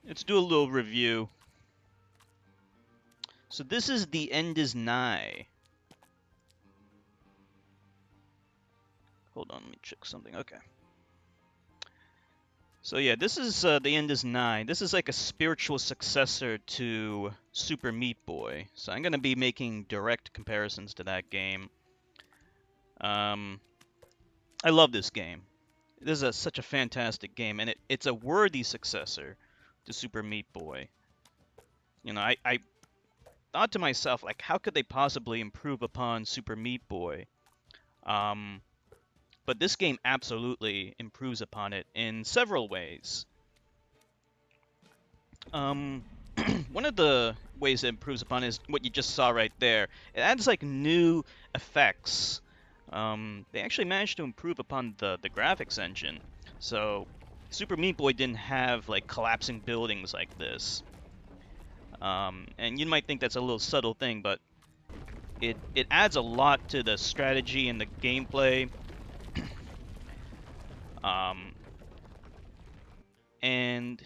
Let's do a little review. So this is The End is Nigh. Hold on, let me check something. Okay. So yeah, this is The End is Nigh. This is like a spiritual successor to Super Meat Boy. So I'm gonna be making direct comparisons to that game. I love this game. This is such a fantastic game, and it's a worthy successor to Super Meat Boy. You know, I thought to myself, like, how could they possibly improve upon Super Meat Boy? Um, but this game absolutely improves upon it in several ways. Um, one of the ways it improves upon is what you just saw right there. It adds like new effects. They actually managed to improve upon the graphics engine. So Super Meat Boy didn't have like collapsing buildings like this. And you might think that's a little subtle thing, but it adds a lot to the strategy and the gameplay. Um, and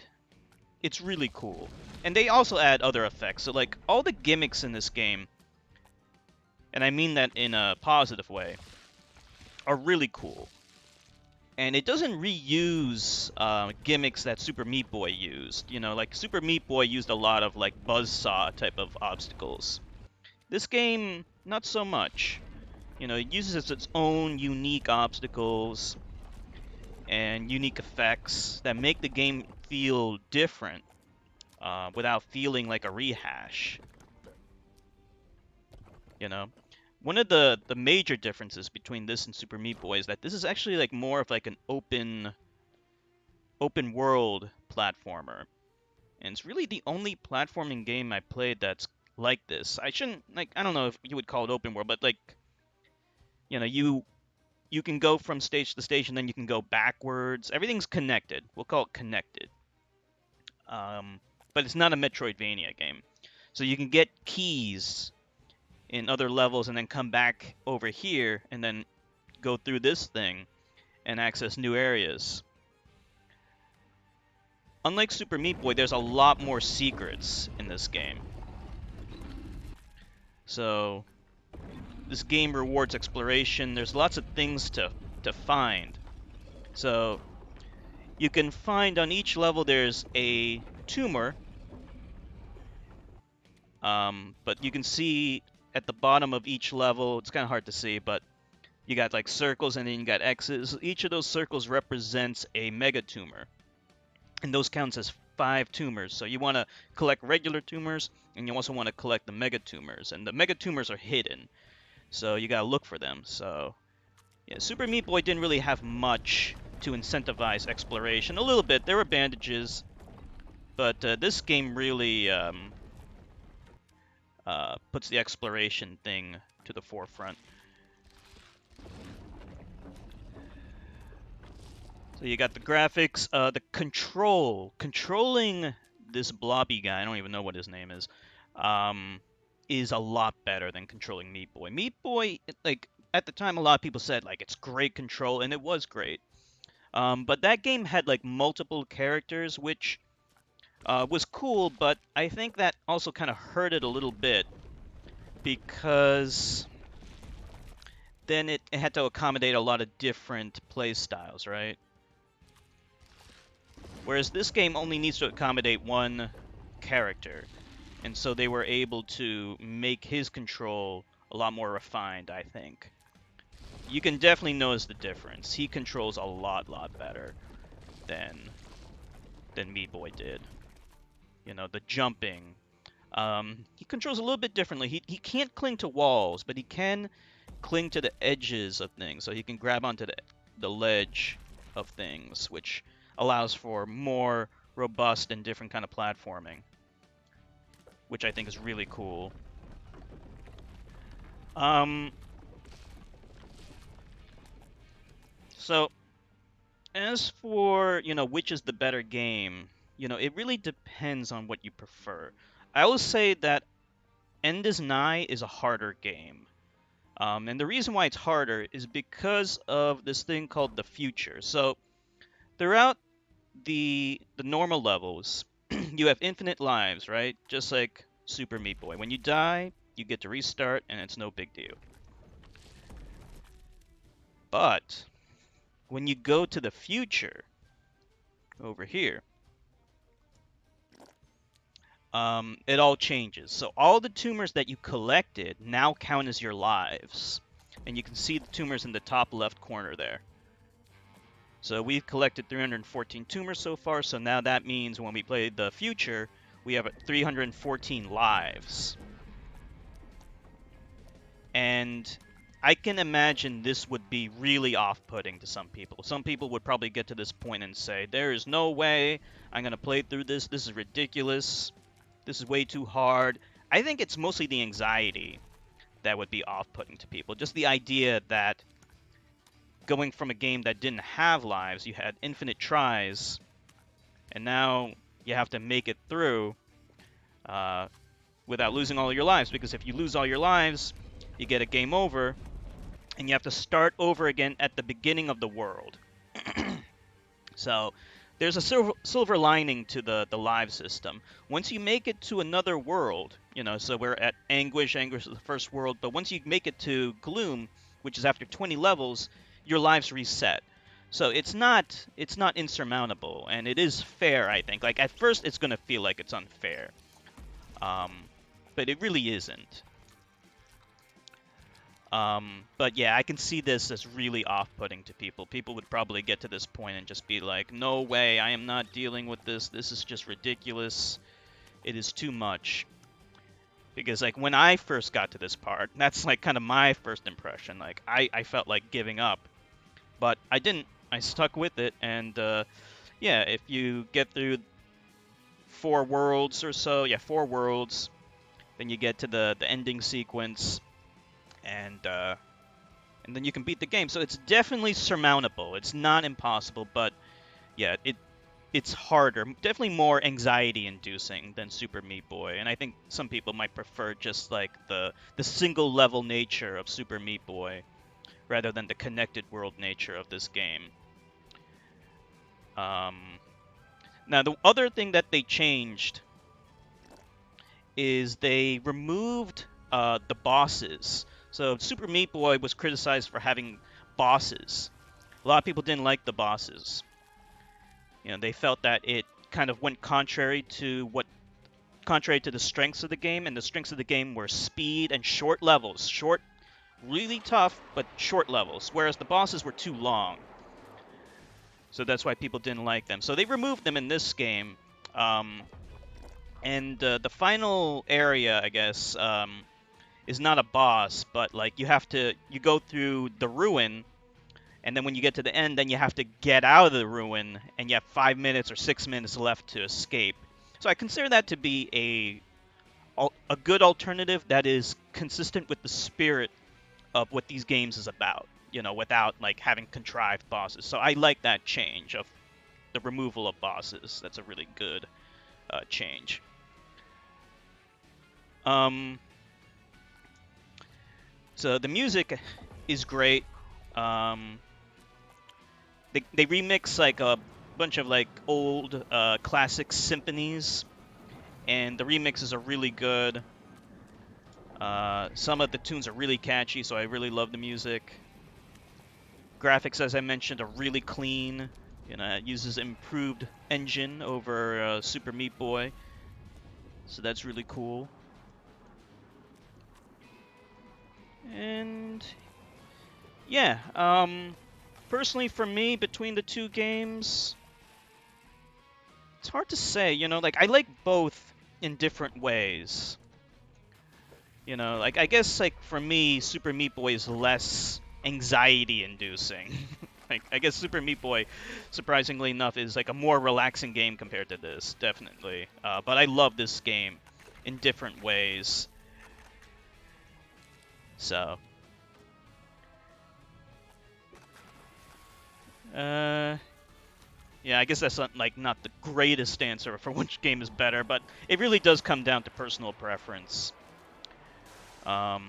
it's really cool. And they also add other effects. So like all the gimmicks in this game, and I mean that in a positive way, are really cool. And it doesn't reuse gimmicks that Super Meat Boy used. You know, like Super Meat Boy used a lot of like buzzsaw type of obstacles. This game, not so much. You know, it uses its own unique obstacles and unique effects that make the game feel different without feeling like a rehash. You know, one of the major differences between this and Super Meat Boy is that this is actually like more of like an open world platformer, and it's really the only platforming game I played that's like this. I shouldn't like I don't know if you would call it open world, but like you know you can go from stage to stage and then you can go backwards. Everything's connected. We'll call it connected. Um, but it's not a Metroidvania game, so you can get keys in other levels and then come back over here and then go through this thing and access new areas. Unlike Super Meat Boy, there's a lot more secrets in this game. So this game rewards exploration. There's lots of things to find. So you can find on each level there's a tumor, but you can see at the bottom of each level, it's kind of hard to see, but you got like circles and then you got X's. Each of those circles represents a mega tumor, and those counts as 5 tumors. So you want to collect regular tumors, and you also want to collect the mega tumors, and the mega tumors are hidden, so you gotta look for them. So yeah, Super Meat Boy didn't really have much to incentivize exploration. A little bit, there were bandages, but this game really puts the exploration thing to the forefront. So you got the graphics, the controlling this blobby guy. I don't even know what his name is a lot better than controlling Meat Boy. Meat Boy, like at the time, a lot of people said like it's great control, and it was great. But that game had like multiple characters, which was cool. But I think that also kind of hurt it a little bit because then it had to accommodate a lot of different play styles, right? Whereas this game only needs to accommodate one character, and so they were able to make his control a lot more refined, I think. You can definitely notice the difference. He controls a lot better than Meat Boy did. You know, the jumping. He controls a little bit differently. He can't cling to walls, but he can cling to the edges of things. So he can grab onto the ledge of things, which allows for more robust and different kind of platforming, which I think is really cool. So as for, you know, which is the better game, you know, it really depends on what you prefer. I will say that End is Nigh is a harder game. And the reason why it's harder is because of this thing called the future. So throughout the normal levels, you have infinite lives, right? Just like Super Meat Boy. When you die, you get to restart, and it's no big deal. But when you go to the future, over here, it all changes. So all the tumors that you collected now count as your lives. And you can see the tumors in the top left corner there. So we've collected 314 tumors so far, so now that means when we play the future, we have 314 lives. And I can imagine this would be really off-putting to some people. Some people would probably get to this point and say, there is no way I'm going to play through this. This is ridiculous. This is way too hard. I think it's mostly the anxiety that would be off-putting to people. Just the idea that going from a game that didn't have lives, you had infinite tries, and now you have to make it through without losing all your lives. Because if you lose all your lives, you get a game over, and you have to start over again at the beginning of the world. So there's a silver lining to the live system. Once you make it to another world, so we're at Anguish. Anguish is the first world, but once you make it to Gloom, which is after 20 levels, your lives reset. So it's not insurmountable, and it is fair, I think. Like, at first, it's going to feel like it's unfair, but it really isn't. But yeah, I can see this as really off-putting to people. People would probably get to this point and just be like, no way, I am not dealing with this. This is just ridiculous. It is too much. Because, like, when I first got to this part, that's, like, kind of my first impression. Like, I felt like giving up. But I didn't. I stuck with it, and, yeah, if you get through 4 worlds or so, 4 worlds, then you get to the ending sequence, and then you can beat the game. So it's definitely surmountable. It's not impossible, but yeah, it's harder. Definitely more anxiety-inducing than Super Meat Boy. And I think some people might prefer just like the single-level nature of Super Meat Boy rather than the connected world nature of this game. Now, the other thing that they changed is they removed the bosses. So Super Meat Boy was criticized for having bosses. A lot of people didn't like the bosses. They felt that it kind of went contrary to the strengths of the game, and the strengths of the game were speed and short levels. Short, really tough, but short levels, whereas the bosses were too long. So that's why people didn't like them. So they removed them in this game. And the final area, I guess, is not a boss, but like you go through the ruin, and then when you get to the end, then you have to get out of the ruin, and you have 5 minutes or 6 minutes left to escape. So I consider that to be a good alternative that is consistent with the spirit of what these games is about, without like having contrived bosses. So I like that change of the removal of bosses. That's a really good change. So the music is great. They remix like a bunch of like old classic symphonies, and the remixes are really good. Some of the tunes are really catchy, so I really love the music. Graphics, as I mentioned, are really clean. It uses improved engine over Super Meat Boy, so that's really cool. And yeah, personally for me, between the two games, it's hard to say. Like I like both in different ways. Like I guess like for me, Super Meat Boy is less anxiety-inducing. Like I guess Super Meat Boy, surprisingly enough, is like a more relaxing game compared to this, definitely. But I love this game in different ways. So, yeah, I guess that's not the greatest answer for which game is better, but it really does come down to personal preference. So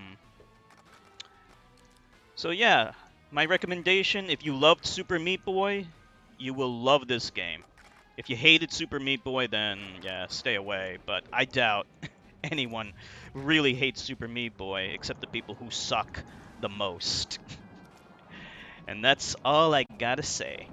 yeah, my recommendation, if you loved Super Meat Boy, you will love this game. If you hated Super Meat Boy, then yeah, stay away. But I doubt anyone really hates Super Meat Boy except the people who suck the most. And that's all I gotta say.